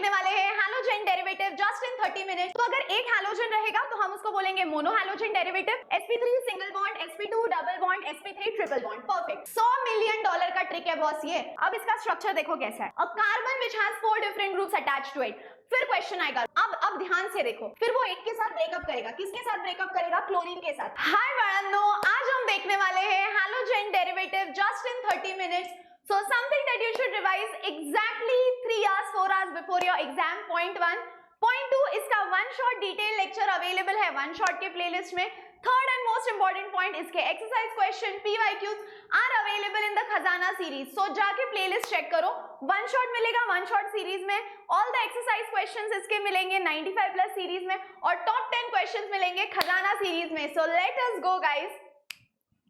देखने वाले हैं halogen derivative just in 30 minute. तो अगर एक हैलोजन रहेगा तो हम उसको बोलेंगे mono halogen derivative, sp3 single bond, sp2 double bond, sp3 triple bond. Perfect. $100 million का ट्रिक है बॉस ये। अब इसका स्ट्रक्चर देखो कैसा है। A carbon which has 4 different groups attached to it. फिर क्वेश्चन आएगा, अब ध्यान से देखो, फिर वो एक के साथ ब्रेकअप करेगा। किसके साथ ब्रेकअप करेगा? क्लोरीन के साथ। हाय बड़ानो, आज हम देखने वाले हैं halogen derivative just in 30 minutes. So something that you should revise exactly 3 hours 4 hours before your exam. Point 1. Point 2, इसका one shot detail lecture available है वन शॉट के प्लेलिस्ट में। Third and most important point, इसके exercise question PYQs are available in the खजाना series. So जाके playlist check करो, one shot मिलेगा one shot series में, ऑल द एक्सरसाइज क्वेश्चंस इसके मिलेंगे 95 प्लस सीरीज में, और टॉप 10 क्वेश्चंस मिलेंगे खजाना सीरीज में। So let us go guys.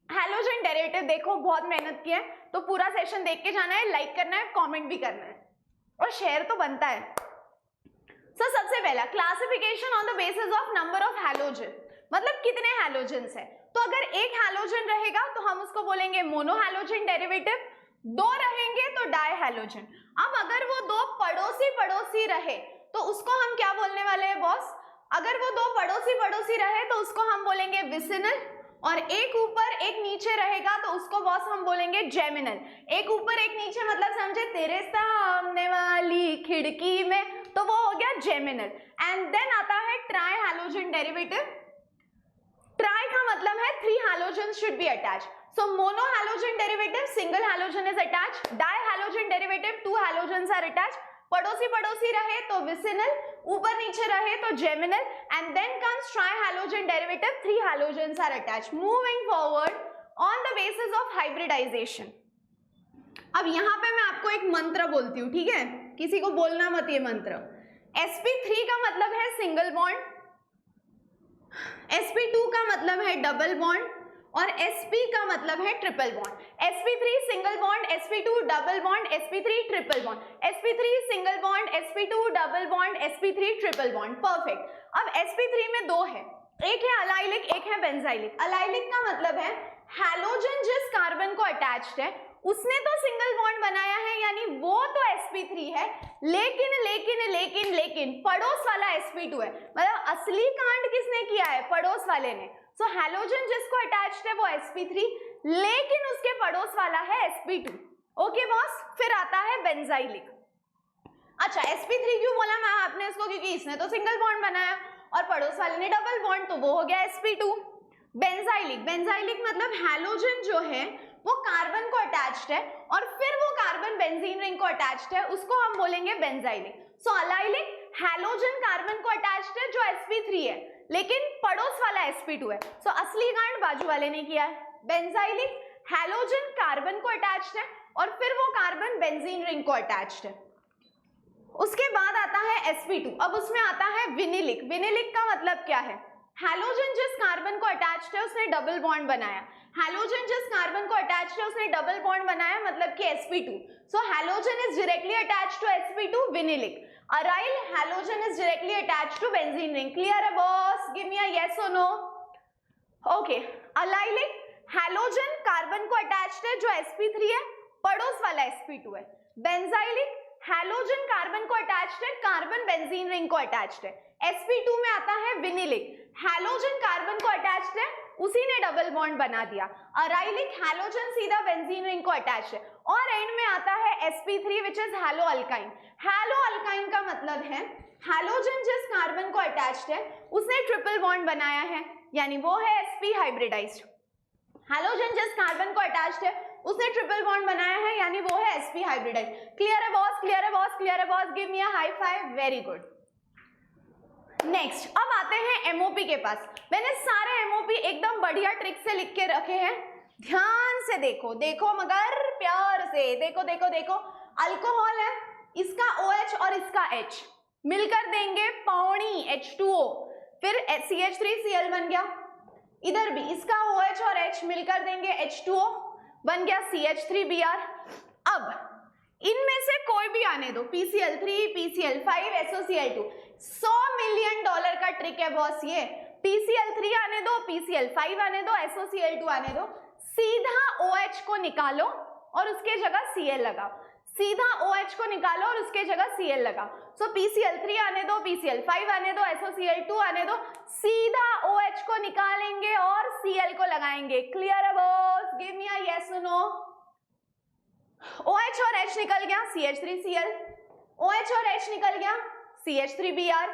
Halogen derivative देखो, बहुत मेहनत की है, तो पूरा सेशन देख के जाना है, लाइक करना है, कमेंट भी करना है और शेयर तो बनता है। सो सबसे पहला classification on the basis of number of halogen, मतलब कितने हैलोजन्स है। तो अगर एक हैलोजन रहेगा तो हम उसको बोलेंगे मोनो हैलोजन डेरिवेटिव, दो रहेंगे तो डाई हैलोजन। अब अगर वो दो पड़ोसी पड़ोसी रहे तो उसको हम क्या बोलने वाले हैं बॉस? अगर वो दो पड़ोसी पड़ोसी रहे तो उसको हम बोलेंगे विसिनल, और एक ऊपर एक नीचे रहेगा तो उसको बॉस हम बोलेंगे जेमिनल। एक ऊपर एक नीचे मतलब समझे, तेरे सामने वाली खिड़की में, तो वो हो गया जेमिनल। एंड देन आता है ट्राई हैलोजन डेरिवेटिव। ट्राई का मतलब है 3 halogen should be attached. So mono halogen derivative single halogen is attached, di halogen derivative 2 halogens are attached, पड़ोसी पड़ोसी रहे तो विसिनल, ऊपर नीचे रहे तो geminal, and then comes tri halogen derivative 3 halogens are attached. Moving forward on the basis of hybridisation. अब यहां पे मैं आपको एक मंत्र बोलती हूं, ठीक है? किसी को बोलना मत ये मंत्र। sp3 का मतलब है सिंगल बॉन्ड, sp2 का मतलब है डबल बॉन्ड, और sp का मतलब है triple bond. sp3 single bond, sp2 double bond, sp3 triple bond, sp3 single bond, sp2 double bond, sp3 triple bond. Perfect. अब sp3 में दो है, एक है अलाइलिक, एक है बेंजाइलिक। अलाइलिक का मतलब है हैलोजन जिस कार्बन को अटैच्ड है उसने तो सिंगल बॉन्ड बनाया है, यानी वो तो sp3 है, लेकिन लेकिन लेकिन लेकिन पड़ोस वाला sp2 है। मतलब असली कांड किसने किया है? पड़ोस वाले ने। सो हैलोजन जिसको अटैच्ड है वो sp3, लेकिन उसके पड़ोस वाला है sp2। Okay boss. फिर आता है बेंजाइलिक। अच्छा, sp3 क्यों बोला मैं आपने इसको? क्योंकि इसने तो सिंगल बॉन्ड बनाया और पड़ोस वाले ने डबल बॉन्ड, तो वो हो गया sp2। बेंजाइलिक, बेंजाइलिक मतलब हैलोजन जो है वो कार्बन को अटैच्ड है और फिर वो कार्बन बेंजीन रिंग को अटैच्ड है, उसको हम बोलेंगे बेंजाइलिक। सो अलाइलिक हैलोजन कार्बन को अटैच्ड है जो sp3 है, लेकिन पड़ोस वाला sp2 है। सो असली कांड बाजू वाले ने किया है। बेंजाइलिक हैलोजन कार्बन को अटैच्ड है और फिर वो कार्बन बेंजीन रिंग को अटैच्ड है। उसके बाद आता है sp2। अब उसमें आता है विनिलिक। विनिलिक का मतलब क्या है? हैलोजन जिस कार्बन को अटैच्ड है उसने डबल बॉन्ड बनाया। हैलोजन जिस कार्बन को अटैच्ड है उसने डबल बॉन्ड बनाया, मतलब कि sp2। So halogen is directly attached to sp2, vinylic. Aryl halogen is directly attached to benzene ring. Clear है boss? Give me a yes और no. Okay. Allylic halogen carbon को attached है जो sp3 है, पड़ोस वाला sp2 है। Benzylic halogen carbon को अटैच्ड है, कार्बन बेंजीन रिंग को अटैच्ड है। sp2 में आता है विनिलिक, हैलोजन कार्बन को अटैच्ड है, उसी ने डबल बॉन्ड बना दिया। अराइलिक हैलोजन सीधा बेंजीन रिंग को अटैच्ड है। और एंड में आता है sp3 which is hello alkyne. Hello alkyne का मतलब है हैलोजन जिस कार्बन को अटैच्ड है उसने ट्रिपल बॉन्ड बनाया है, यानी वो है sp हाइब्रिडाइज्ड। हैलोजन जिस कार्बन को अटैच्ड है उसने ट्रिपल बॉन्ड बनाया है, यानी वो है sp हाइब्रिडाइज्ड। क्लियर है बॉस? क्लियर है बॉस? क्लियर है boss? Give me a high five. Very good. Next, अब आते हैं MOP के पास। मैंने सारे MOP एकदम बढ़िया ट्रिक से लिख के रखे हैं, ध्यान से देखो, देखो मगर प्यार से देखो देखो देखो। अल्कोहल है, इसका OH और इसका H मिलकर देंगे पौनी H2O, फिर CH3Cl बन गया। इधर भी इसका OH और H मिलकर देंगे H2O, बन गया CH3Br। अब इनमें से कोई भी आने दो, PCl3, PCl5, SOCl2। $100 मिलियन का ट्रिक है बॉस ये। PCl3 आने दो, PCl5 आने दो, SOCl2 आने दो, सीधा OH को निकालो और उसके जगह Cl लगाओ। सीधा OH को निकालो और उसके जगह Cl लगा। सो PCl3 आने दो, PCl5 आने दो, SOCl2 आने दो, सीधा OH को निकालेंगे और Cl को लगाएंगे। क्लियर है boss? Give me a yes और नो। OH और H निकल गया, CH3Cl, OH और H निकल गया, CH3Br,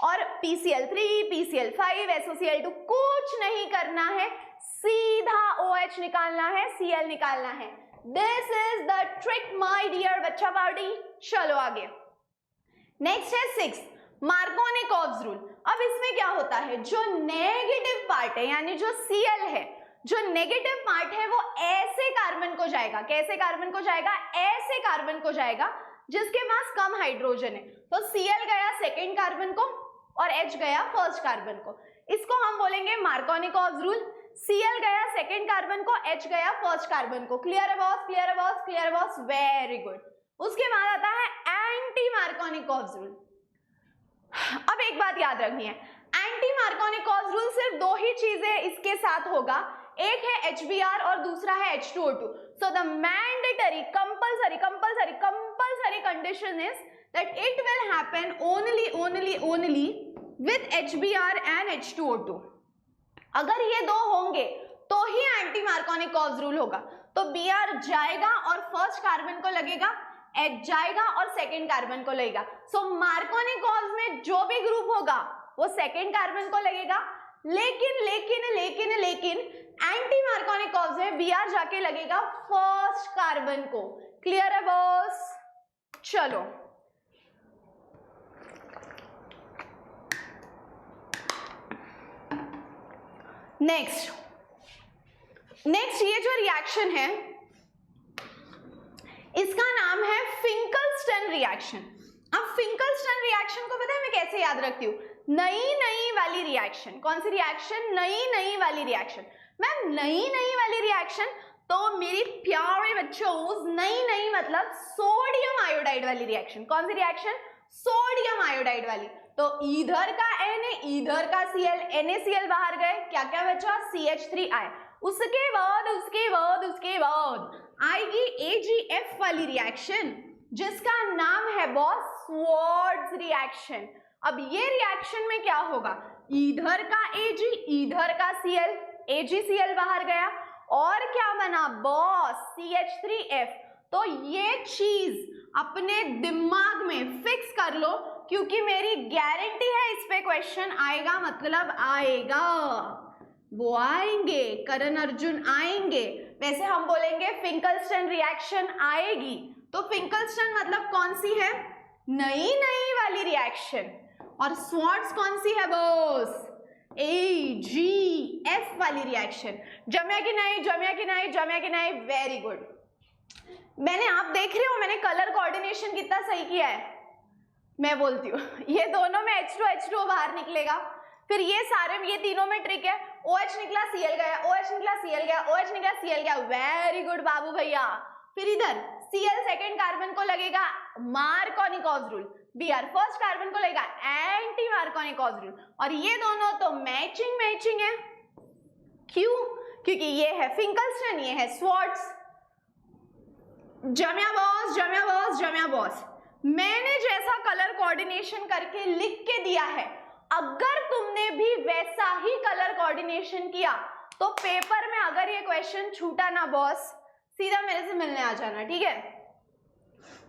और PCl3, PCl5, SOCl2 कुछ नहीं करना है, सीधा OH निकालना है, Cl निकालना है। This is the trick my dear बच्चा पार्टी। चलो आगे। नेक्स्ट है 6 मार्कोनिकॉव्स रूल। अब इसमें क्या होता है, जो नेगेटिव पार्ट है यानी जो Cl है, जो नेगेटिव पार्ट है वो ऐसे कार्बन को जाएगा, कैसे कार्बन को जाएगा, ऐसे कार्बन को जाएगा जिसके पास कम हाइड्रोजन है। तो Cl गया सेकेंड कार्बन को और H गया फर्स्ट कार्बन को, इसको हम बोलेंगे मार्कोनिकॉव्स रूल। Cl गया सेकेंड कार्बन को, H गया फर्स्ट कार्बन को। क्लियर है बॉस? क्लियर है बॉस? क्लियर है बॉस? Very good. उसके बाद आता है एंटी मार्कोनिकॉव्स रूल। अब एक बात याद रखनी है, एंटी मार्कोनिकॉव्स रूल सिर्फ दो ही चीजें इसके साथ होगा, एक है HBr और दूसरा है H2O2। So the mandatory compulsory condition is that it will happen only with HBr and H2O2। अगर ये दो होंगे तो ही एंटी मार्कोनिकॉव्स रूल होगा। तो Br जाएगा और फर्स्ट कार्बन को लगेगा, H जाएगा और सेकेंड कार्बन को लगेगा। सो मार्कोनिकॉव्स में जो भी ग्रुप होगा वो सेकेंड कार्बन को लगेगा, लेकिन एंटी मार्कोनिकॉव्स में Br जाके लगेगा फर्स्ट कार्बन को। क्लियर है बॉस? चलो नेक्स्ट ये जो रिएक्शन है इसका नाम है फिंकलस्टन रिएक्शन। अब फिंकलस्टन रिएक्शन को पता है मैं कैसे याद रखती हूँ, नई वाली रिएक्शन। कौन सी रिएक्शन? नई वाली रिएक्शन। मैम नई वाली रिएक्शन, तो मेरी प्यारे बच्चों नई मतलब सोडियम आयोडाइड वाली रिएक्शन। कौन सी रिएक्शन? सोडियम आयोडाइड वाली। तो इधर का Na, इधर का Cl, NaCl बाहर गए, क्या क्या बचा? CH3 आए। उसके बाद आएगी AgF वाली रिएक्शन जिसका नाम है बॉस स्वार्ट्ज रिएक्शन। अब ये रिएक्शन में क्या होगा, इधर का Ag, इधर का Cl, AgCl बाहर गया और क्या बना बॉस? CH3F। तो ये चीज अपने दिमाग में फिक्स कर लो क्योंकि मेरी गारंटी है इस पे क्वेश्चन आएगा, मतलब आएगा। वो आएंगे, करण अर्जुन आएंगे। वैसे हम बोलेंगे फिंकलस्टन रिएक्शन आएगी, तो फिंकलस्टन मतलब कौन सी है? नई वाली रिएक्शन। और स्वार्ट्ज कौन सी है बॉस? AgF वाली रिएक्शन। जमया कि नहीं? Very good. मैंने, आप देख रहे हो मैंने कलर कोऑर्डिनेशन कितना सही किया है। मैं बोलती हूँ ये दोनों में H2 बाहर निकलेगा, फिर ये सारे, ये तीनों में ट्रिक है। OH निकला Cl गया, OH निकला Cl गया, OH निकला Cl गया। वेरी गुड बाबू भैया। फिर इधर Cl सेकेंड कार्बन को लगेगा Markovnikov's rule, Br first carbon को लगेगा एंटी मार्कोनिकॉव्स रूल, और ये दोनों तो मैचिंग है। क्यों? क्योंकि ये है फिंकलस्टन, ये है स्वार्ट्ज। जम्या बॉस, मैंने जैसा कलर कोऑर्डिनेशन करके लिख के दिया है, अगर तुमने भी वैसा ही कलर कोऑर्डिनेशन किया तो पेपर में अगर ये क्वेश्चन छूटा ना बॉस, सीधा मेरे से मिलने आ जाना, ठीक है।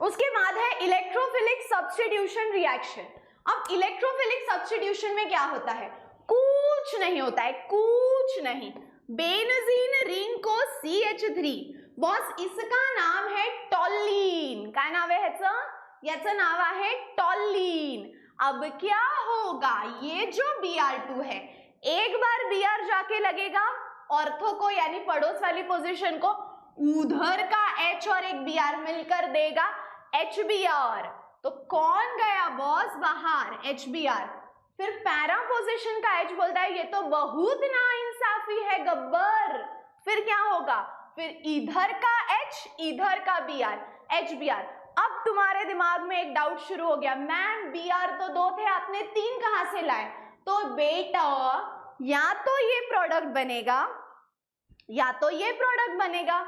उसके बाद है इलेक्ट्रोफिलिक सब्स्टिट्यूशन रिएक्शन। अब इलेक्ट्रोफिलिक सब्स्टिट्यूशन में क्या होता है? कुछ नहीं होता है, कुछ नहीं। बेंजीन रिंग को CH3, बॉस इसका नाम है टॉलीन। काय नाव आहे याचं नाव आहे टॉलीन। अब क्या होगा, ये जो Br2 है, एक बार Br जाके लगेगा ऑर्थो को यानी पड़ोस वाली पोजीशन को, उधर का H और एक Br मिलकर देगा HBr। तो कौन गया बॉस बाहर? HBr। फिर पैरा पोजीशन का H बोलता है ये तो बहुत नाइंसाफी है गब्बर। फिर क्या होगा? फिर इधर का H, इधर का Br, HBr। अब तुम्हारे दिमाग में एक डाउट शुरू हो गया, मैम Br तो दो थे, आपने 3 कहां से लाए? तो बेटा या तो ये प्रोडक्ट बनेगा या तो ये प्रोडक्ट बनेगा।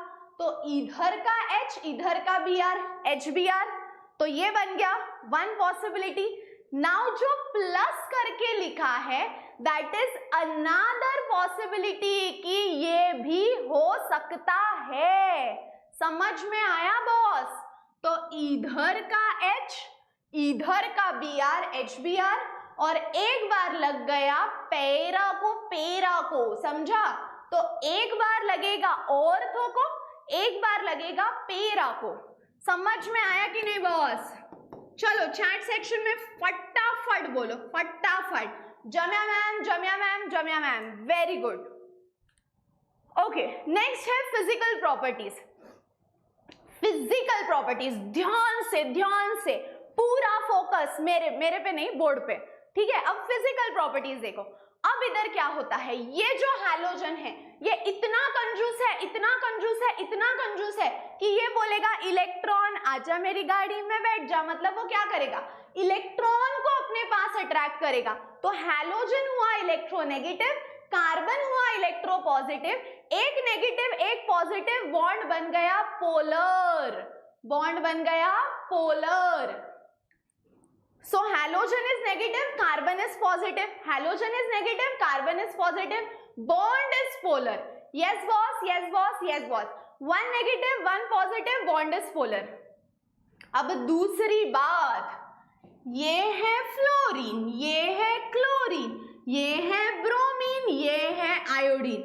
तो इधर का H, इधर का Br, HBr, तो ये बन गया वन पॉसिबिलिटी। नाउ जो प्लस करके लिखा है दैट इज अनदर पॉसिबिलिटी कि ये भी हो सकता है। समझ में आया बॉस? तो इधर का H, इधर का Br, HBr, और एक बार लग गया पैरा को, समझा? तो एक बार लगेगा ऑर्थो को, एक बार लगेगा पैरा को। समझ में आया कि नहीं बॉस? चलो चैट सेक्शन में फटाफट बोलो, फटाफट। Jamia ma'am, Jamia ma'am, Jamia ma'am, very good. Okay, next है फिजिकल प्रॉपर्टीज। फिजिकल प्रॉपर्टीज, ध्यान से पूरा फोकस मेरे पे नहीं, बोर्ड पे, ठीक है? अब फिजिकल प्रॉपर्टीज देखो। अब इधर क्या होता है, ये जो हैलोजन है ये इतना कंजूस है, इतना कंजूस है, इतना कंजूस है कि ये बोलेगा इलेक्ट्रॉन आजा मेरी गाड़ी में बैठ जा। मतलब वो क्या करेगा, इलेक्ट्रॉन को अपने पास अट्रैक्ट करेगा। तो हैलोजन हुआ इलेक्ट्रोनेगेटिव, कार्बन हुआ इलेक्ट्रोपॉजिटिव, एक नेगेटिव एक पॉजिटिव, बॉन्ड बन गया पोलर, बॉन्ड बन गया polar. So halogen is negative, carbon is positive. Halogen is negative, carbon is positive. Bond is polar. Yes boss, yes boss, yes boss. One negative, one positive, bond is polar. अब दूसरी बात, ये है fluorine, ये है chlorine, ये है bromine, ये है आयोडीन।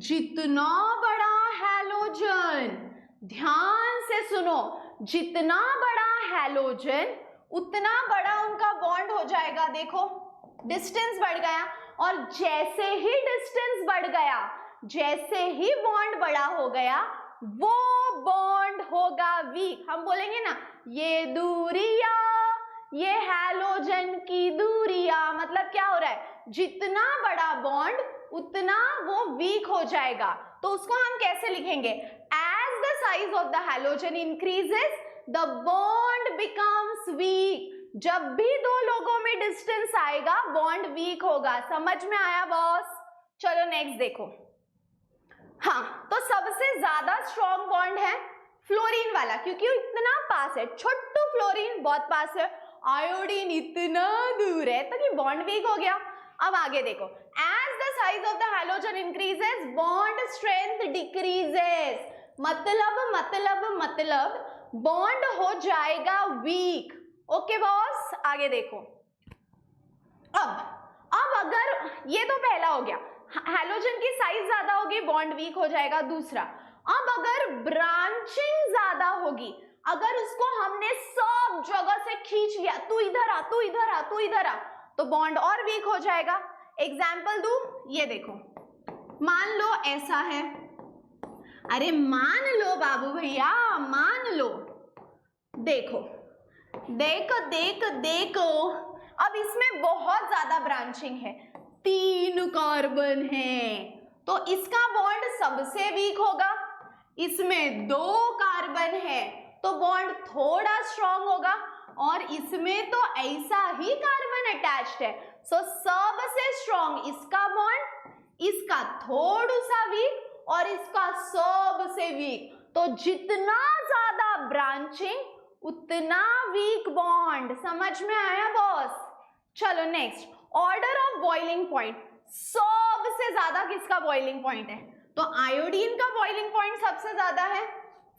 जितना बड़ा हैलोजन, ध्यान से सुनो, जितना बड़ा हैलोजन उतना बड़ा उनका बॉन्ड हो जाएगा। देखो डिस्टेंस बढ़ गया, और जैसे ही डिस्टेंस बढ़ गया, जैसे ही बॉन्ड बड़ा हो गया, वो बॉन्ड होगा वीक। हम बोलेंगे ना ये दूरिया, ये हैलोजन की दूरिया, मतलब क्या हो रहा है, जितना बड़ा बॉन्ड उतना वो वीक हो जाएगा। तो उसको हम कैसे लिखेंगे, as the size of the halogen increases the bond becomes weak. जब भी दो लोगों में डिस्टेंस आएगा बॉन्ड वीक होगा। समझ में आया बॉस? चलो नेक्स्ट देखो। हाँ, तो सबसे ज्यादा स्ट्रॉन्ग बॉन्ड है फ्लोरीन वाला, क्योंकि वो इतना पास है। छोटू फ्लोरीन बहुत पास है, आयोडीन इतना दूर है, तो ये बॉन्ड वीक हो गया। अब आगे देखो, as the size of the halogen increases bond strength decreases. मतलब बॉन्ड हो जाएगा वीक। ओके बॉस, आगे देखो। अब अगर ये तो पहला हो गया, हैलोजन की साइज ज्यादा होगी बॉन्ड वीक हो जाएगा। दूसरा, अब अगर ब्रांचिंग ज्यादा होगी, अगर उसको हमने सब जगह से खींच लिया, तू इधर आ, तू इधर आ, तू इधर आ, तो बॉन्ड और वीक हो जाएगा। एग्जाम्पल दूं, ये देखो, मान लो ऐसा है, अरे मान लो बाबू भैया, मान लो, देखो देखो, अब इसमें बहुत ज्यादा ब्रांचिंग है, 3 कार्बन है, तो इसका बॉन्ड सबसे वीक होगा। इसमें 2 कार्बन है तो बॉन्ड थोड़ा स्ट्रॉन्ग होगा, और इसमें तो ऐसा ही कार्बन अटैच्ड है, सो सबसे स्ट्रॉन्ग इसका बॉन्ड, इसका थोड़ा सा वीक, और इसका सबसे वीक। तो जितना ज्यादा ब्रांचिंग उतना वीक बॉन्ड। समझ में आया बॉस? चलो next, order of boiling point. सबसे ज्यादा किसका बॉइलिंग पॉइंट है? तो आयोडीन का बॉइलिंग पॉइंट सबसे ज्यादा है,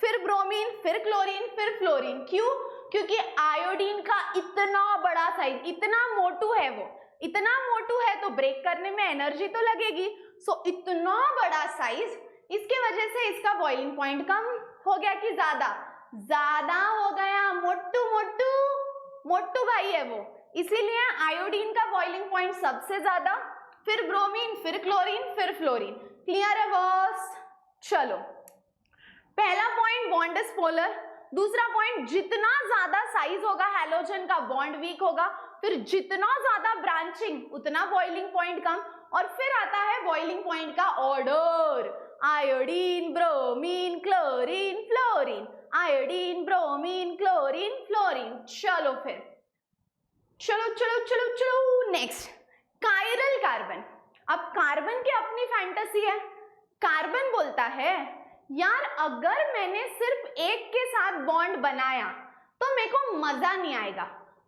फिर ब्रोमीन, फिर क्लोरीन, फिर फ्लोरीन। क्यों? क्योंकि आयोडीन का इतना बड़ा साइज, इतना मोटू है, वो इतना मोटू है तो ब्रेक करने में एनर्जी तो लगेगी। सो इतना बड़ा साइज, इसके वजह से इसका बॉइलिंग पॉइंट कम हो गया कि ज्यादा हो गया। मोटू भाई है वो, इसीलिए आयोडीन का बॉइलिंग पॉइंट सबसे ज्यादा, फिर ब्रोमीन, फिर क्लोरीन, फिर फ्लोरीन। क्लियर है बॉस? चलो, पहला पॉइंट बॉन्ड इज पोलर। दूसरा पॉइंट, जितना ज्यादा साइज होगा हैलोजन का बॉन्ड वीक होगा, फिर जितना ज्यादा ब्रांचिंग उतना बॉइलिंग पॉइंट कम, और फिर आता है बॉइलिंग पॉइंट का order, iodine, bromine, chlorine, fluorine, iodine, bromine, chlorine, fluorine. चलो फिर, चलो नेक्स्ट, कायरल कार्बन। अब कार्बन की अपनी फैंटेसी है। कार्बन बोलता है यार अगर मैंने सिर्फ एक के साथ बॉन्ड बनाया तो मेरे को मजा नहीं आएगा,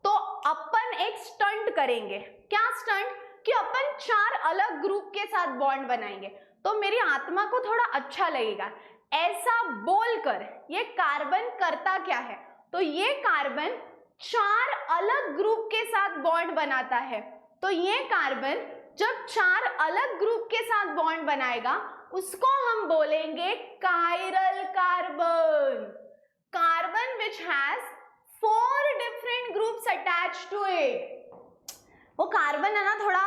तो अपन एक स्टंट करेंगे। क्या स्टंट? कि अपन 4 अलग ग्रुप के साथ बॉन्ड बनाएंगे तो मेरी आत्मा को थोड़ा अच्छा लगेगा। ऐसा बोलकर ये कार्बन करता क्या है? तो ये कार्बन 4 अलग ग्रुप के साथ बॉन्ड बनाता है। तो ये कार्बन जब 4 अलग ग्रुप के साथ बॉन्ड बनाएगा उसको हम बोलेंगे chiral carbon. Carbon which has 4 different groups attached to it. वो कार्बन है ना थोड़ा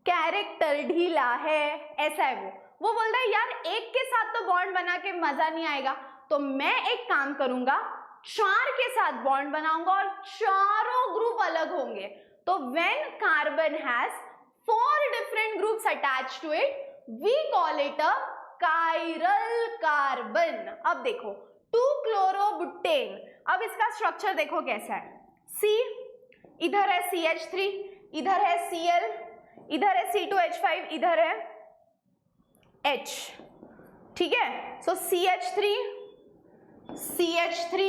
कैरेक्टर ढीला है, ऐसा है वो बोलता है यार एक के साथ तो बॉन्ड बना के मजा नहीं आएगा, तो मैं एक काम करूंगा 4 के साथ बॉन्ड बनाऊंगा और चारों ग्रुप अलग होंगे। तो when carbon has 4 different groups attached to it we call it a chiral carbon. अब देखो 2-chlorobutain, अब इसका स्ट्रक्चर देखो कैसा है। C, इधर है CH3, इधर है Cl, इधर है C2H5, इधर है H, ठीक है। सो CH3 CH3,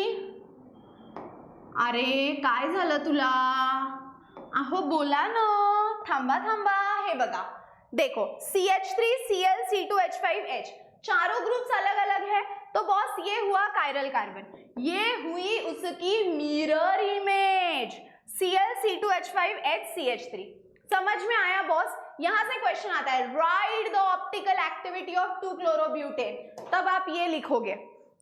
अरे काय झालं तुला? अहो बोला ना, थांबा थांबा। हे बघा देखो CH3 Cl C2H5 H, चारों ग्रुप्स अलग अलग है, तो बॉस ये हुआ कायरल कार्बन, ये हुई उसकी mirror image Cl C2H5 H CH3। समझ में आया बॉस? यहां से क्वेश्चन आता है right the optical activity of 2-chlorobutain, तब आप ये लिखोगे।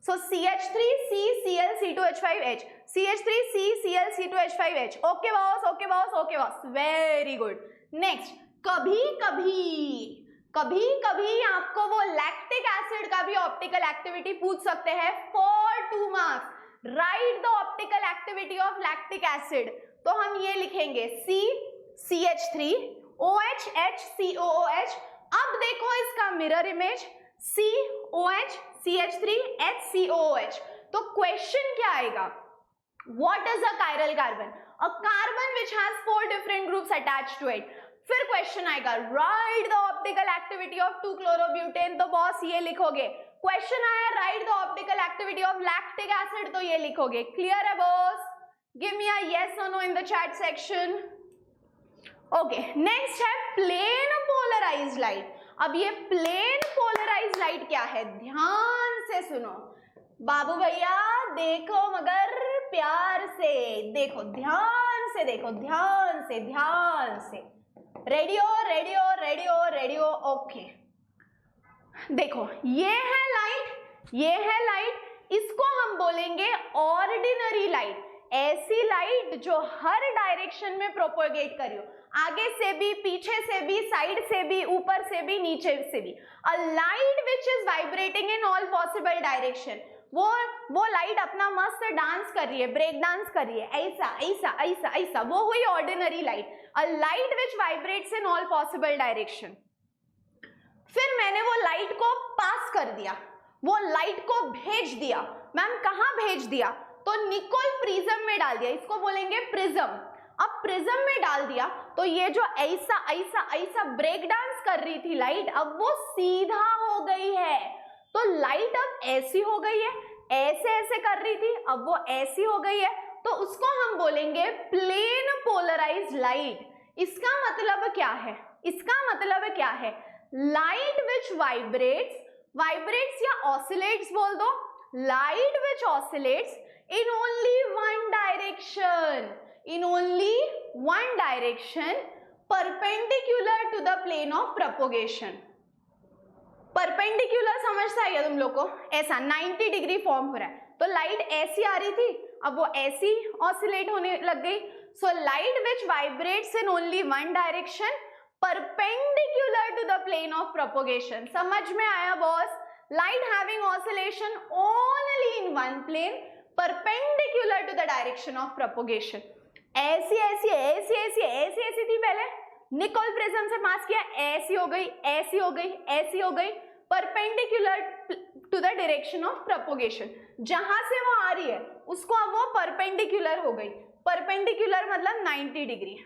सो CH3C Cl C2H5 H, CH3C Cl C2H5 H। Okay boss, okay boss, okay boss, very good. Next, कभी कभी आपको वो लैक्टिक एसिड का भी ऑप्टिकल एक्टिविटी पूछ सकते हैं for 2 marks. Right the optical activity of lactic acid, तो हम ये लिखेंगे C CH3 OH H COOH। अब देखो इसका mirror image COH CH3 H COOH। तो क्वेश्चन क्या आएगा? What is a chiral carbon? A carbon which has 4 different groups attached to it। फिर क्वेश्चन आएगा right the optical activity of 2-chlorobutain, तो boss ये लिखोगे। क्वेश्चन आया right the optical activity of lactic acid, तो ये लिखोगे। क्लियर है boss? Give me a yes और no in the chat section. Okay, next है प्लेन पोलराइज्ड लाइट। अब ये प्लेन पोलराइज्ड लाइट क्या है? ध्यान से सुनो बाबू भैया, देखो मगर प्यार से देखो, ध्यान से देखो, ध्यान से ध्यान से। Radio radio radio radio. Okay देखो ये है लाइट, ये है लाइट, इसको हम बोलेंगे ऑर्डिनरी लाइट। ऐसी लाइट जो हर डायरेक्शन में प्रोपोगेट करी हो, आगे से भी, पीछे से भी, साइड से भी, ऊपर से भी, नीचे से भी। A light which is vibrating in all possible direction. वो लाइट अपना मस्त डांस कर रही है, ब्रेक डांस कर रही है, ऐसा ऐसा ऐसा ऐसा, वो हुई ordinary light. A light which vibrates in all possible direction. फिर मैंने वो लाइट को पास कर दिया, वो लाइट को भेज दिया। मैम कहाँ भेज दिया? तो निकोल प्रिज्म में डाल दिया, इसको बोलेंगे प्रिज्म। अब प्रिज्म में डाल दिया तो ये जो ऐसा ऐसा ऐसा ब्रेक डांस कर रही थी लाइट, अब वो सीधा हो गई है। तो लाइट अब ऐसी हो गई है, ऐसे ऐसे कर रही थी, अब वो ऐसी हो गई है, तो उसको हम बोलेंगे प्लेन पोलराइज्ड लाइट। इसका मतलब क्या है? इसका मतलब क्या है? लाइट विच वाइब्रेट्स या ऑसिलेट्स बोल दो, light which oscillates in only one direction perpendicular to the plane of propagation। Perpendicular समझता है क्या तुम लोग को? ऐसा 90 डिग्री फॉर्म हो रहा है, तो लाइट ऐसी आ रही थी, अब वो ऐसी ऑसिलेट होने लग गई। So light which vibrates in only one direction perpendicular to the plane of propagation. समझ में आया boss? Light having oscillation only in one plane perpendicular to the direction of propagation. ऐसी ऐसी ऐसी ऐसी ऐसी ऐसी थी पहले, निकोल प्रिज्म से पास किया, ऐसी हो गई, ऐसी हो गई, ऐसी हो गई, perpendicular to the direction of propagation. जहां से वो आ रही है उसको अब वो परपेंडिकुलर हो गई। परपेंडिकुलर मतलब 90 डिग्री।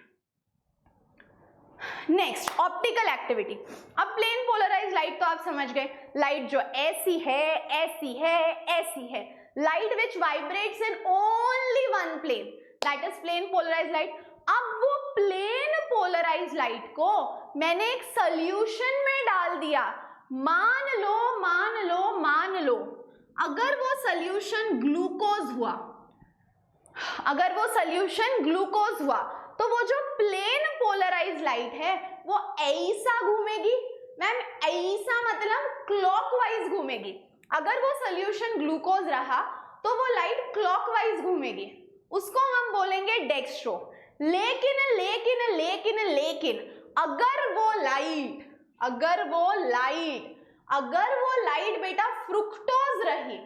Next optical activity. अब प्लेन पोलराइज लाइट तो आप समझ गए, लाइट जो ऐसी है ऐसी है ऐसी है, light which vibrates in only one plane, that is plane polarise light. अब वो प्लेन पोलराइज लाइट को मैंने एक सॉल्यूशन में डाल दिया। मान लो अगर वो सॉल्यूशन ग्लूकोज हुआ, अगर वो सॉल्यूशन ग्लूकोज हुआ तो वो जो प्लेन पोलराइज लाइट है वो ऐसा घूमेगी। मैम ऐसा मतलब क्लॉकवाइज घूमेगी। अगर वो सॉल्यूशन ग्लूकोज रहा तो वो लाइट क्लॉकवाइज घूमेगी, उसको हम बोलेंगे डेक्स्ट्रो। लेकिन अगर वो लाइट बेटा फ्रुक्टोज रही,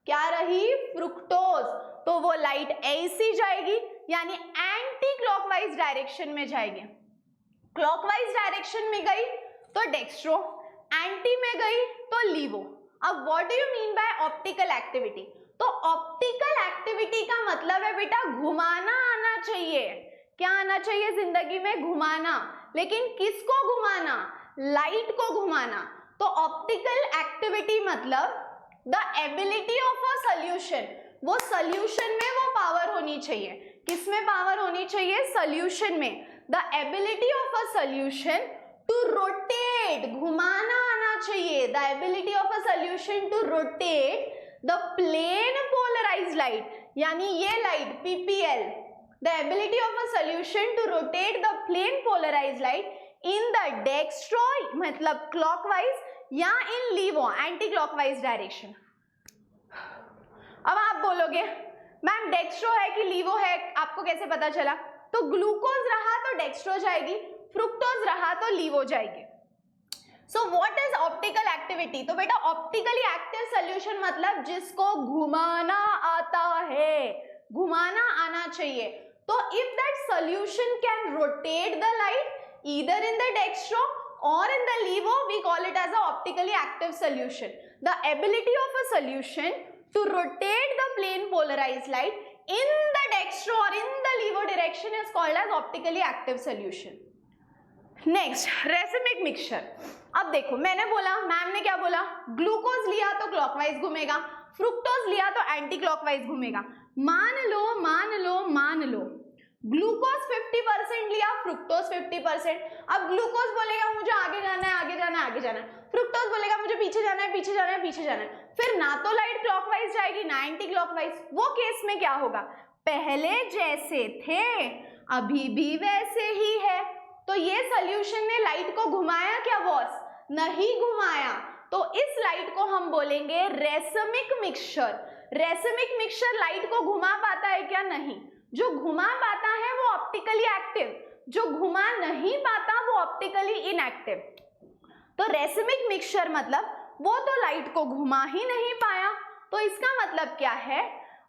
क्या रही? फ्रुक्टोज, तो वो लाइट ऐसी जाएगी, यानी एंटी क्लॉकवाइज डायरेक्शन में जाएगी। क्लॉकवाइज डायरेक्शन में गई तो डेक्स्ट्रो, एंटी में गई तो लीवो। अब what do you mean by optical activity? तो ऑप्टिकल एक्टिविटी का मतलब है बेटा घुमाना आना चाहिए। क्या आना चाहिए जिंदगी में? घुमाना। लेकिन किसको घुमाना? लाइट को घुमाना। तो ऑप्टिकल एक्टिविटी मतलब the ability of a solution, वो सॉल्यूशन में वो पावर होनी चाहिए। किस में पावर होनी चाहिए? सॉल्यूशन में। The ability of a solution to rotate, घुमाना आना चाहिए। The ability of a solution to rotate the plane polarised light, यानी ये light PPL, the ability of a solution to rotate the plane polarised light in the dextro मतलब clockwise या in levo anticlockwise direction. अब आप बोलोगे ma'am dextro है कि लीवो है, आपको कैसे पता चला? तो ग्लूकोज रहा तो डेक्स्ट्रो जाएगी, फ्रुक्टोज रहा तो लीवो जाएगी। So what is optical activity? तो बेटा ऑप्टिकली एक्टिव सॉल्यूशन मतलब जिसको घुमाना आता है, घुमाना आना चाहिए। तो if that solution can rotate the light either in the dextro or in the levo, we call it as a optically active solution. The ability of a solution to rotate the plane polarized light in the dextro or in the levo direction is called as optically active solution. Next, racemic mixture. अब देखो मैंने बोला, ma'am ने क्या बोला? Glucose लिया तो clockwise घूमेगा, फ्रुक्टोज लिया तो एंटी क्लॉकवाइज घूमेगा। मान लो ग्लूकोज 50% लिया, फ्रुक्टोज 50%। अब ग्लूकोज बोलेगा मुझे आगे जाना है, फ्रुक्टोज बोलेगा मुझे पीछे जाना है। फिर ना तो लाइट क्लॉकवाइज जाएगी ना एंटी क्लॉकवाइज। वो केस में क्या होगा? पहले जैसे थे अभी भी वैसे ही है। तो ये सॉल्यूशन ने लाइट को घुमाया क्या बॉस? नहीं घुमाया। तो इस लाइट को हम बोलेंगे racemic mixture. Racemic mixture light को घुमा पाता है क्या? नहीं। जो घुमा पाता है वो ऑप्टिकली एक्टिव, जो घुमा नहीं पाता वो ऑप्टिकली इनएक्टिव। तो रेसमिक मिक्सचर मतलब वो तो लाइट को घुमा ही नहीं पाया, तो इसका मतलब क्या है?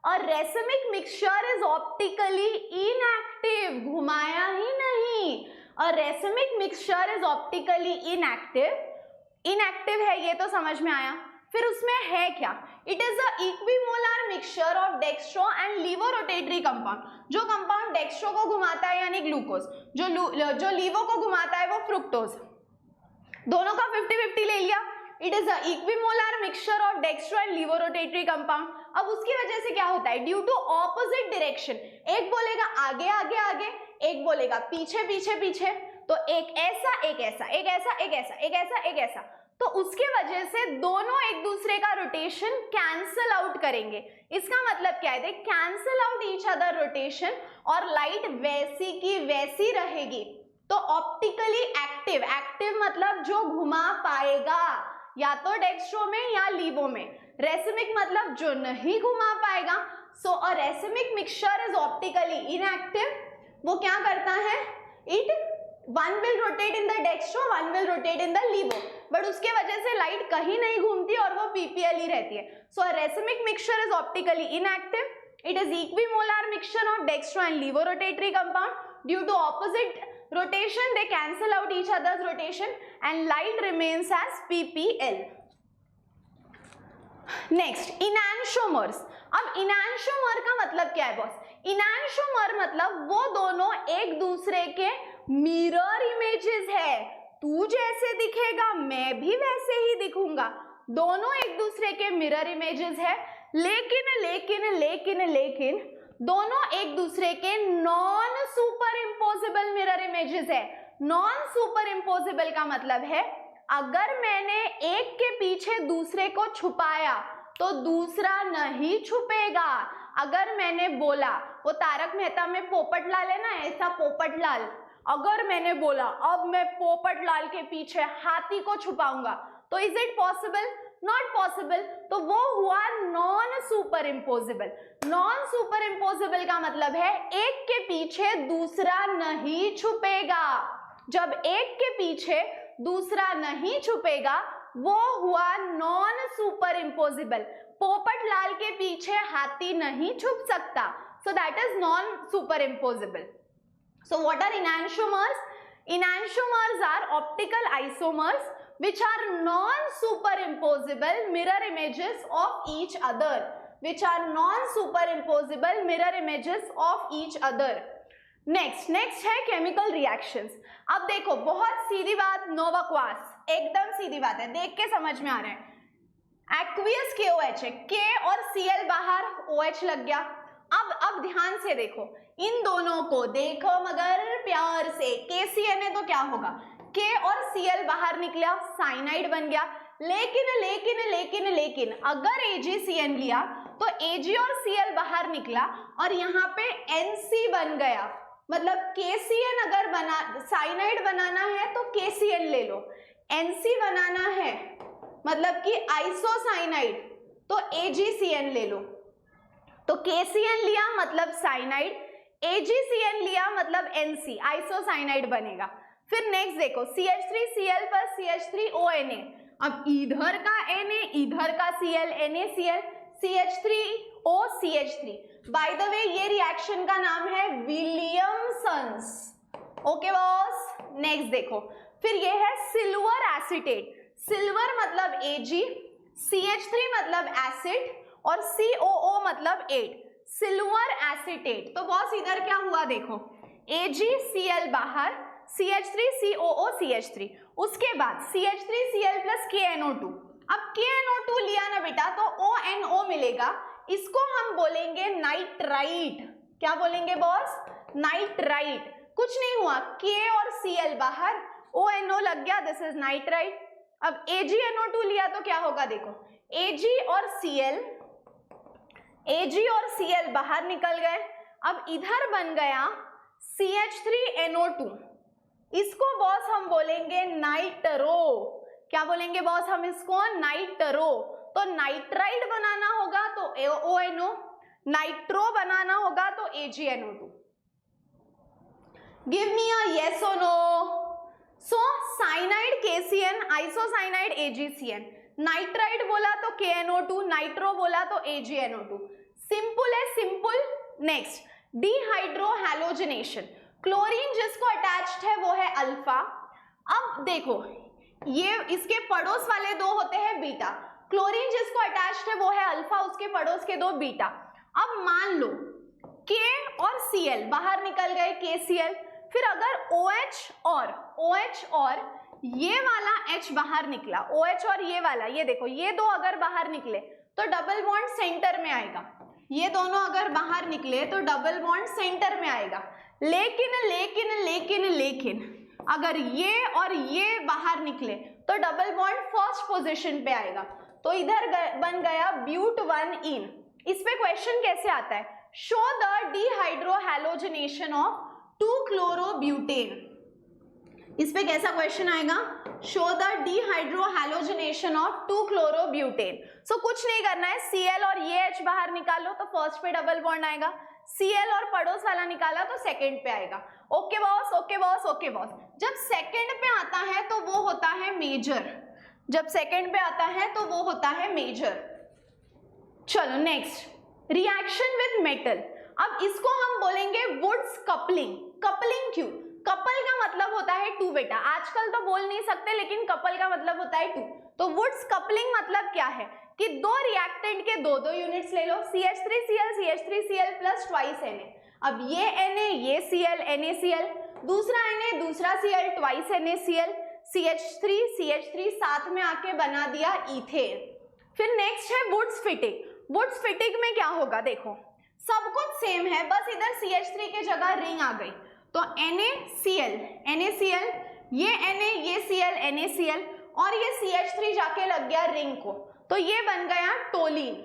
और racemic mixture is optically inactive, घुमाया ही नहीं। और racemic mixture is optically inactive है, ये तो समझ में आया। फिर उसमें है क्या? It is a equimolar mixture of dextro and levo rotatory compound. जो कंपाउंड डेक्स्ट्रो को घुमाता है यानी ग्लूकोज, जो लीवो को घुमाता है वो फ्रुक्टोज, दोनों का 50-50 ले लिया। It is a equimolar mixture of dextro and levo rotatory compound. अब उसकी वजह से क्या होता है? ड्यू टू ऑपोजिट डायरेक्शन, एक बोलेगा आगे आगे आगे, एक बोलेगा पीछे पीछे पीछे, तो एक ऐसा एक ऐसा, एक ऐसा एक ऐसा, एक ऐसा एक ऐसा, तो उसके वजह से दोनों एक दूसरे का रोटेशन कैंसल आउट करेंगे। इसका मतलब क्या है? देख, cancel out each other rotation और लाइट वैसी की वैसी रहेगी। तो ऑप्टिकली एक्टिव, एक्टिव मतलब जो घुमा पाएगा या तो डेक्स्ट्रो में या लीवो में। रेसमिक मतलब जो नहीं घुमा पाएगा। So a racemic mixture is optically inactive. वो क्या करता है? It one will rotate in the dextro, one will rotate in the levo, but उसके वजह से लाइट कहीं नहीं घूमती और वो पीपीएल ही रहती है। सो a racemic mixture is optically inactive. It is equimolar mixture of dextro and levo rotatory compound. Due to opposite rotation, they cancel out each other's rotation and light remains as PPL. Next, enantiomers. अब enantiomer का मतलब क्या है boss? enantiomer मतलब वो दोनों एक दूसरे के मिरर इमेजेस है, तू जैसे दिखेगा मैं भी वैसे ही दिखूंगा, दोनों एक दूसरे के मिरर इमेजेस है, लेकिन लेकिन लेकिन लेकिन दोनों एक दूसरे के non super imposable mirror images है। नॉन सुपर इम्पोजिबल का मतलब है अगर मैंने एक के पीछे दूसरे को छुपाया तो दूसरा नहीं छुपेगा। अगर मैंने बोला, वो तारक मेहता में पोपटलाल है ना, ऐसा पोपटलाल, अगर मैंने बोला अब मैं पोपटलाल के पीछे हाथी को छुपाऊंगा तो is it possible? Not possible. तो वो हुआ non super imposable. Non super imposable का मतलब है एक के पीछे दूसरा नहीं छुपेगा। जब एक के पीछे दूसरा नहीं छुपेगा वो हुआ नॉन सुपर इम्पोजिबल। पोपटलाल के पीछे हाथी नहीं छुप सकता, so that is non superimposable. So what are enantiomers? Enantiomers are optical isomers which are non superimposable mirror images of each other, which are non superimposable mirror images of each other. Next है chemical reactions. अब देखो बहुत सीधी बात, no बकवास, एकदम सीधी बात है, देख के समझ में आ रहा है। एक्वियस KOH है, K और Cl बाहर, OH लग गया। अब ध्यान से देखो, इन दोनों को देखो मगर प्यार से, KCN है तो क्या होगा, K और Cl बाहर निकला, साइनाइड बन गया। लेकिन लेकिन लेकिन लेकिन अगर AgCN लिया तो Ag और Cl बाहर निकला और यहाँ पे NC बन गया। मतलब KCN अगर साइनाइड बनाना है तो KCN ले लो, NC बनाना है मतलब कि आइसोसाइनाइड तो AgCN ले लो। तो KCN लिया मतलब साइनाइड, AgCN लिया मतलब NC, आइसोसाइनाइड बनेगा। फिर नेक्स्ट देखो CH3Cl पर CH3ONa, अब इधर का Na इधर का Cl, NaCl, CH3OCH3। By the way ये रिएक्शन का नाम है विलियमसन्स। ओके बॉस, नेक्स्ट देखो, फिर ये है सिल्वर एसीटेट। सिल्वर मतलब Ag, CH3 मतलब एसिड और COO मतलब 8, सिल्वर एसीटेट। तो बॉस इधर क्या हुआ देखो, AgCl बाहर, CH3COO CH3, उसके बाद CH3Cl plus KNO2। अब KNO2 लिया ना बेटा तो ONO मिलेगा, इसको हम बोलेंगे नाइट्राइट। क्या बोलेंगे बॉस? नाइट्राइट। कुछ नहीं हुआ, K और Cl बाहर, ONO लग गया, दिस इज नाइट्राइट। अब AgNO2 लिया तो क्या होगा देखो, Ag और Cl बाहर निकल गए। अब इधर बन गया CH3NO2, इसको बॉस हम बोलेंगे नाइट्रो। क्या बोलेंगे बॉस हम इसको? नाइट्रो। तो नाइट्राइड बनाना होगा तो ONO, नाइट्रो बनाना होगा तो AgNO2। Give me a yes और no. So cyanide KCN, isocyanide AgCN, nitride बोला तो KNO2, नाइट्रो बोला तो AgNO2। सिंपल है, सिंपल। नेक्स्ट डिहाइड्रोहैलोजिनेशन, क्लोरीन जिसको अटैच्ड है वो है अल्फा। अब देखो ये इसके पड़ोस वाले दो होते हैं बीटा, क्लोरीन जिसको अटैच्ड है वो है अल्फा, उसके पड़ोस के दो बीटा। अब मान लो K और Cl बाहर निकल गए, KCl, फिर अगर OH और ये वाला H बाहर निकला, OH और ये वाला, ये देखो ये दो अगर बाहर निकले तो डबल बॉन्ड सेंटर में आएगा। ये दोनों अगर बाहर निकले तो डबल बॉन्ड सेंटर में आएगा। लेकिन लेकिन लेकिन लेकिन अगर ये और ये बाहर निकले तो डबल बॉन्ड फर्स्ट पोजीशन पे आएगा। तो इधर बन गया ब्यूट 1 इन। इस पे क्वेश्चन कैसे आता है, शो द डिहाइड्रोहैलोजिनेशन ऑफ 2-chlorobutain। इस पे कैसा क्वेश्चन आएगा, शो द डिहाइड्रोहैलोजिनेशन ऑफ 2-chlorobutain। सो कुछ नहीं करना है, Cl और ये H बाहर निकालो तो फर्स्ट पे डबल बॉन्ड आएगा, Cl और पड़ोस वाला निकाला तो सेकंड पे आएगा। Okay boss, okay boss, okay boss. जब सेकंड पे आता है तो वो होता है मेजर, जब सेकंड पे आता है तो वो होता है मेजर। चलो नेक्स्ट रिएक्शन विद मेटल। अब इसको हम बोलेंगे वुड्स कपलिंग। कपलिंग क्यों? कपल का मतलब होता है टू बेटा, आजकल तो बोल नहीं सकते लेकिन कपल का मतलब होता है टू। तो वुड्स कपलिंग मतलब क्या है कि दो रिएक्टेंट के दो दो यूनिट्स ले लो, CH3Cl CH3Cl plus twice Na। अब ये Na ये Cl NaCl, दूसरा Na, दूसरा Cl, ट्वाइस NaCl, CH3 साथ में आके बना दिया इथेन। फिर नेक्स्ट है वुड्स फिटिंग। वुड्स फिटिंग में क्या होगा, देखो सब कुछ सेम है, बस इधर CH3 की जगह रिंग आ गई, तो NaCl, ये Na, ये Cl, NaCl, और ये CH3 जाके लग गया रिंग को, तो ये बन गया टोलीन।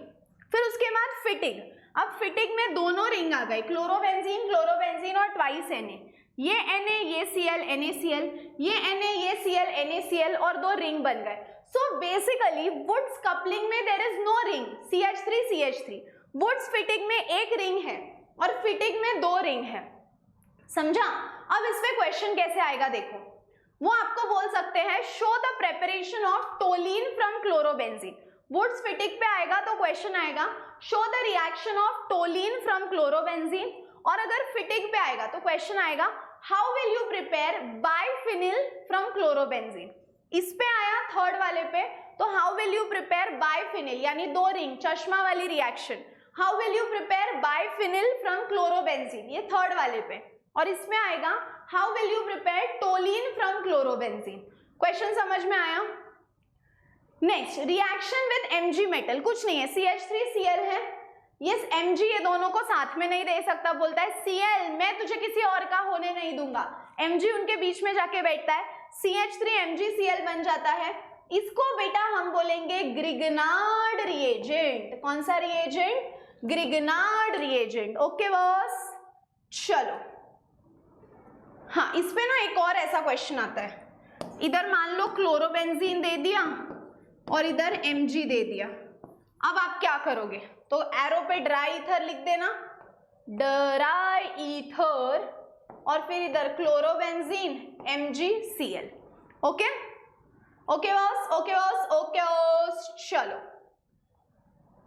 फिर उसके बाद फिटिंग, अब फिटिंग में दोनों रिंग आ गए, क्लोरोबेंजीन और ट्वाइस Na, ये Na, ये Cl, NaCl, ये Na, ये Cl, NaCl, और दो रिंग बन गए। सो बेसिकली वुड्स कपलिंग में there is no ring, CH3। Wurtz Fittig में एक रिंग है और फिटिंग में दो रिंग है, समझा। अब इसमें क्वेश्चन कैसे आएगा, देखो वो आपको बोल सकते हैं show the preparation of toluene from chlorobenzene. Wurtz Fittig पे आएगा तो क्वेश्चन आएगा show the reaction of toluene from chlorobenzene, और अगर फिटिंग पे आएगा तो क्वेश्चन आएगा how will you prepare biphenyl from chlorobenzene. इस पे आया थर्ड वाले पे, तो how will you prepare biphenyl, यानी दो रिंग चश्मा वाली reaction, how will you prepare biphenyl from chlorobenzene, ये थर्ड वाले पे, और इसमें आएगा how will you prepare टोलीन from chlorobenzene. Question समझ में आया। Next reaction with Mg metal, कुछ नहीं है, CH3Cl है, यस Mg ये दोनों को साथ में नहीं दे सकता, बोलता है Cl मैं तुझे किसी और का होने नहीं दूंगा, Mg उनके बीच में जाके बैठता है, CH3MgCl बन जाता है। इसको बेटा हम बोलेंगे ग्रिगनार्ड रिएजेंट। कौन सा reagent, Grignard reagent. Okay boss, चलो हाँ इस पे ना एक और ऐसा क्वेश्चन आता है, इधर मान लो क्लोरोबेंजीन दे दिया और इधर Mg दे दिया, अब आप क्या करोगे, तो एरो पे ड्राई ईथर लिख देना, ड्राई ईथर, और फिर इधर chlorobenzene MgCl। Okay okay boss, okay boss, okay boss, चलो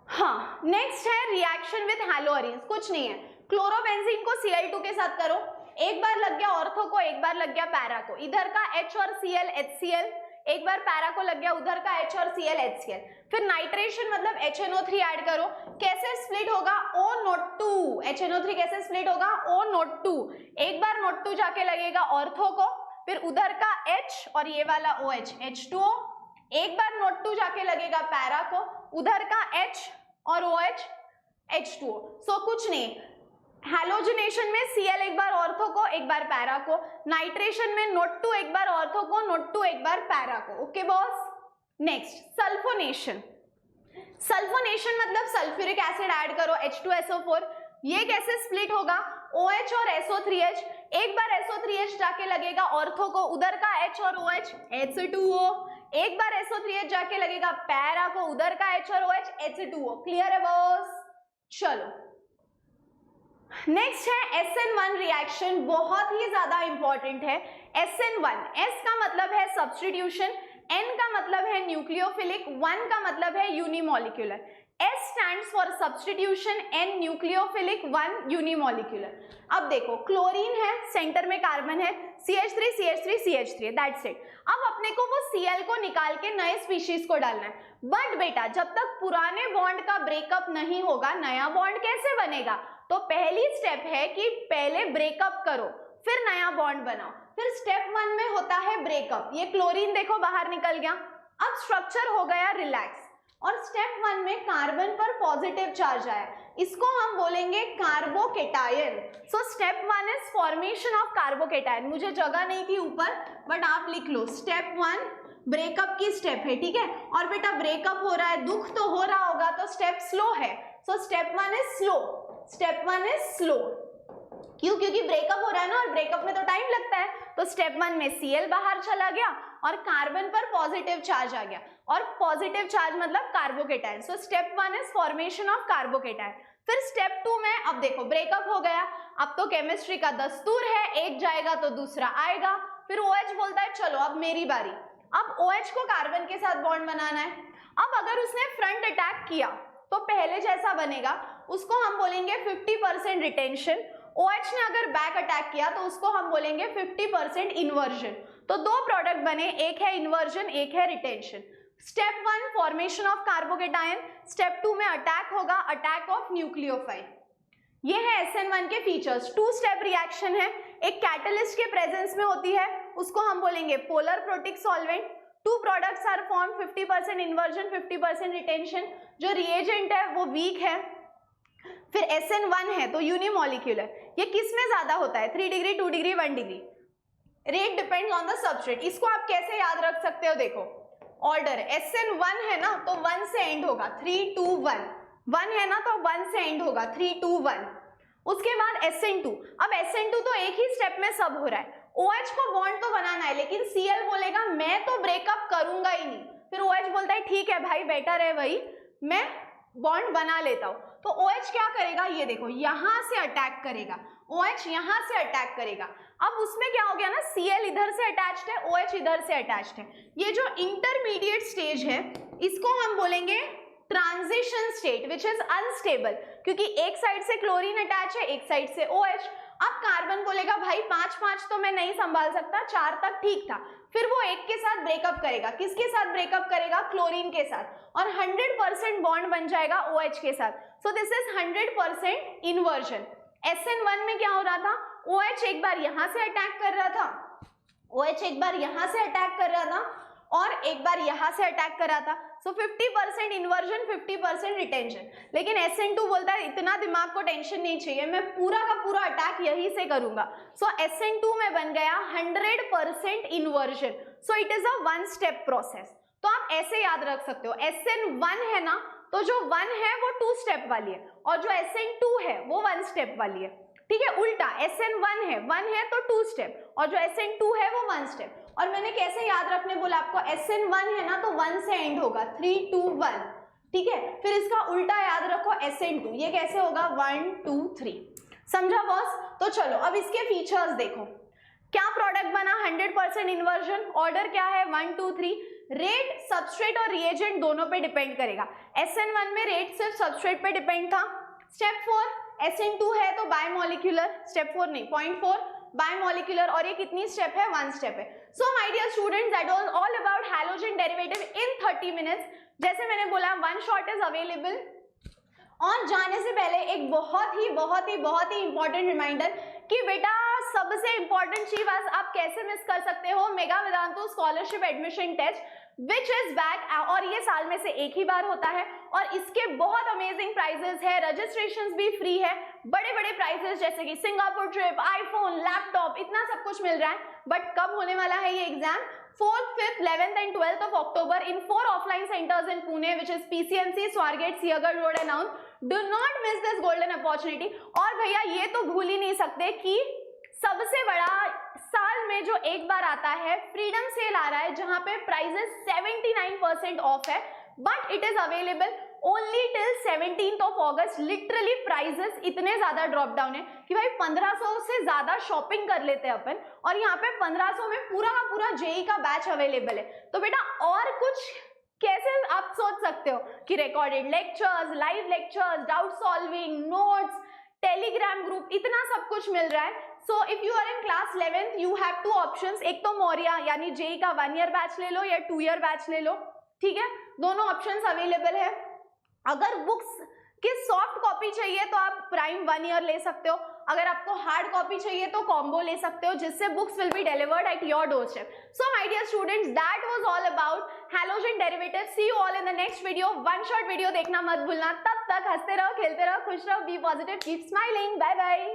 हाँ नेक्स्ट है रिएक्शन विद हैलोअरीन्स। कुछ नहीं है, क्लोरोबेंजीन को Cl2 के साथ करो, एक बार लग गया ऑर्थो को, एक बार लग गया पैरा को, इधर का H और Cl HCl, एक बार पैरा को लग गया, उधर का H और Cl HCl, फिर नाइट्रेशन मतलब HNO3 ऐड करो, कैसे स्प्लिट होगा, O-NO2, HNO3 कैसे स्प्लिट होगा, O-NO2, एक बार NO2 जाके लगेगा ऑर्थो को, फिर उधर का H और ये वाला OH H2O, एक बार NO2 जाके लगेगा पैरा को, उधर का H और OH H2O। सो कुछ नहीं, हैलोजनेशन में Cl एक बार ऑर्थो को, एक बार पैरा को, नाइट्रेशन में NO2 एक बार ऑर्थो को, NO2 एक बार पैरा को। Okay boss. Next sulphonation. Sulphonation मतलब सल्फ्यूरिक एसिड ऐड करो, H2SO4, ये कैसे स्प्लिट होगा, OH और SO3H, एक बार SO3H जाके लगेगा ऑर्थो को, उधर का H और OH H2O, एक बार SO3H जाके लगेगा पैरा को, उधर का H और OH H2O। क्लियर है बॉस, चलो नेक्स्ट है SN1 रिएक्शन, बहुत ही ज्यादा इंपॉर्टेंट है। SN1, S का मतलब है सब्स्टिट्यूशन, N का मतलब है न्यूक्लियोफिलिक, 1 का मतलब है unimolecular. S stands for substitution, N nucleophilic, 1 unimolecular. अब देखो क्लोरीन है, सेंटर में कार्बन है, CH3 दैट्स इट। अब अपने को वो Cl को निकाल के नए स्पीशीज को डालना है, बट बेटा जब तक पुराने बॉन्ड का ब्रेकअप नहीं होगा नया बॉन्ड कैसे बनेगा, तो पहली स्टेप है कि पहले ब्रेकअप करो फिर नया बॉन्ड बनाओ। फिर स्टेप 1 में होता है ब्रेकअप, ये क्लोरीन देखो बाहर निकल गया, अब स्ट्रक्चर हो गया रिलैक्स, और स्टेप 1 में कार्बन पर पॉजिटिव चार्ज आया, इसको हम बोलेंगे carbocation. So step 1 is formation of carbocation. मुझे जगह नहीं थी ऊपर, बट आप लिख लो, स्टेप 1 ब्रेकअप की स्टेप है, ठीक है। और बेटा ब्रेकअप हो रहा है, दुख तो हो रहा होगा, तो स्टेप स्लो है, so step 1 is slow, step 1 is slow. क्यों, क्योंकि ब्रेकअप हो रहा है ना, और ब्रेकअप में तो टाइम लगता है, तो स्टेप 1 में Cl बाहर चला गया और कार्बन पर पॉजिटिव चार्ज आ गया, और पॉजिटिव चार्ज मतलब carbocation. So step 1 is formation of carbocation. फिर स्टेप 2 में अब देखो ब्रेकअप हो गया, अब तो केमिस्ट्री का दस्तूर है, एक जाएगा तो दूसरा आएगा, फिर OH बोलता है चलो अब मेरी बारी, अब OH को कार्बन के साथ बॉन्ड बनाना है। अब अगर उसने फ्रंट अटैक किया तो पहले जैसा बनेगा, उसको हम बोलेंगे 50% रिटेंशन। OH ने अगर बैक अटैक किया तो उसको हम बोलेंगे 50% इन्वर्जन। तो दो प्रोडक्ट बने, एक है इन्वर्जन, एक है retention. Step 1 formation of carbocation, step 2 में अटैक होगा, अटैक ऑफ न्यूक्लियोफाइल। ये है SN1 के फीचर्स। 2 स्टेप रिएक्शन है, एक कैटलिस्ट के प्रेजेंस में होती है, उसको हम बोलेंगे polar protic solvent. Two products are form, 50% inversion 50% retention. जो रिएजेंट है वो वीक है। फिर SN1 है तो यूनिमोलिक्यूलर। ये किस में ज्यादा होता है, 3 degree 2 degree 1 degree. Rate depends on the substrate. इसको आप कैसे याद रख सकते हो, देखो ऑर्डर SN1 है ना तो 1 से एंड होगा, 3 2 1। 1 है ना तो 1 से एंड होगा, 3 2 1। उसके बाद SN2। अब SN2 तो एक ही स्टेप में सब हो रहा है। OH को बॉन्ड तो बनाना है, लेकिन Cl बोलेगा मैं तो ब्रेकअप करूंगा ही नहीं। फिर OH बोलता है ठीक है भाई बेटर है वही, मैं बॉन्ड बना लेता हूं। तो OH क्या करेगा, ये देखो यहां से अटैक करेगा, OH यहां से अटैक करेगा। अब उसमें क्या हो गया ना, Cl इधर से अटैच्ड है, OH इधर से अटैच्ड है। ये जो इंटरमीडिएट स्टेज है इसको हम बोलेंगे transition state which is unstable, क्योंकि एक साइड से क्लोरीन अटैच है, एक साइड से OH। अब कार्बन बोलेगा भाई 5 तो मैं नहीं संभाल सकता, 4 तक ठीक था। फिर वो एक के साथ ब्रेकअप करेगा, किसके साथ ब्रेकअप करेगा, क्लोरीन के साथ, और 100% बॉन्ड बन जाएगा OH के साथ। So this is 100% inversion. SN1 में क्या हो रहा था, OH एक बार यहां से अटैक कर रहा था, OH एक बार यहां से अटैक कर रहा था और एक बार यहां से अटैक कर रहा था। सो 50% इन्वर्जन 50% रिटेंशन। लेकिन SN2 बोलता है इतना दिमाग को टेंशन नहीं चाहिए, मैं पूरा का पूरा अटैक यहीं से करूंगा। सो SN2 में बन गया 100% inversion. So it is a 1 step process. तो आप ऐसे याद रख सकते हो, SN1 है ना तो जो 1 है वो 2 स्टेप वाली है, और जो SN2 है वो 1 स्टेप वाली है। ठीक है, उल्टा SN1 है, 1 है तो 2 स्टेप, और जो SN2 है वो 1 स्टेप। और मैंने कैसे याद रखने बोला आपको, SN1 है ना तो 1 से एंड होगा, 3 2 1। ठीक है, फिर इसका उल्टा याद रखो SN2, ये कैसे होगा, 1 2 3। समझा बॉस? तो चलो अब इसके फीचर्स देखो। क्या प्रोडक्ट बना, 100% इन्वर्जन। ऑर्डर क्या है, 1 2 3। रेट सबस्ट्रेट और रिएजेंट दोनों पे डिपेंड करेगा। SN1 में रेट सिर्फ सबस्ट्रेट पे डिपेंड था। स्टेप 4, SN2 है तो बायमोलिक्यूलर, स्टेप 4 नहीं 0.4 बायमोलिक्यूलर, और ये कितनी स्टेप है, 1 स्टेप है। So my dear students, that was all about halogen derivative in 30 minutes. जैसे मैंने बोला 1 शॉट इज अवेलेबल। और जाने से पहले एक बहुत ही इंपॉर्टेंट रिमाइंडर कि बेटा सबसे इंपॉर्टेंट चीज आप कैसे मिस कर सकते हो, mega Vedantu scholarship admission test which is back, और ये साल में से एक ही बार होता है, और इसके बहुत अमेजिंग प्राइजेस है, रजिस्ट्रेशन भी फ्री है, बड़े बड़े प्राइजेस जैसे कि सिंगापुर ट्रिप, आईफोन, लैपटॉप, इतना सब कुछ मिल रहा है। बट कब होने वाला है ये exam, 4th, 5th, 11th and 12th of October in 4 offline centers in Pune, which is PCMC, Swargate, Siagar Road and Aun. Do not miss this golden opportunity. और भैया ये तो भूल ही नहीं सकते कि सबसे बड़ा साल में जो एक बार आता है फ्रीडम सेल आ रहा है, जहां पे प्राइजेस 79% ऑफ है, but it is available only till 17th of August। Literally prices इतने ज्यादा ड्रॉप डाउन है कि भाई 1500 से ज्यादा शॉपिंग कर लेते हैं अपन, और यहाँ पे 1500 में पूरा का पूरा जेई का बैच अवेलेबल है। तो बेटा और कुछ कैसे आप सोच सकते हो कि recorded lectures, live lectures, doubt solving, notes, Telegram group, इतना सब कुछ मिल रहा है। So if you are in class 11th you have 2 options, एक तो मौर्या यानी जेई का 1 ईयर बैच ले लो या 2 ईयर बैच ले लो। ठीक है, दोनों ऑप्शंस अवेलेबल है। अगर बुक्स की सॉफ्ट कॉपी चाहिए तो आप प्राइम 1 ईयर ले सकते हो, अगर आपको हार्ड कॉपी चाहिए तो कॉम्बो ले सकते हो, जिससे books will be delivered at your doorstep. So my dear students, that was all about halogen derivative. See you all in the next video. 1 shot video देखना मत भूलना। तब तक हंसते रहो, खेलते रहो, खुश रहो, be positive, keep smiling. Bye bye.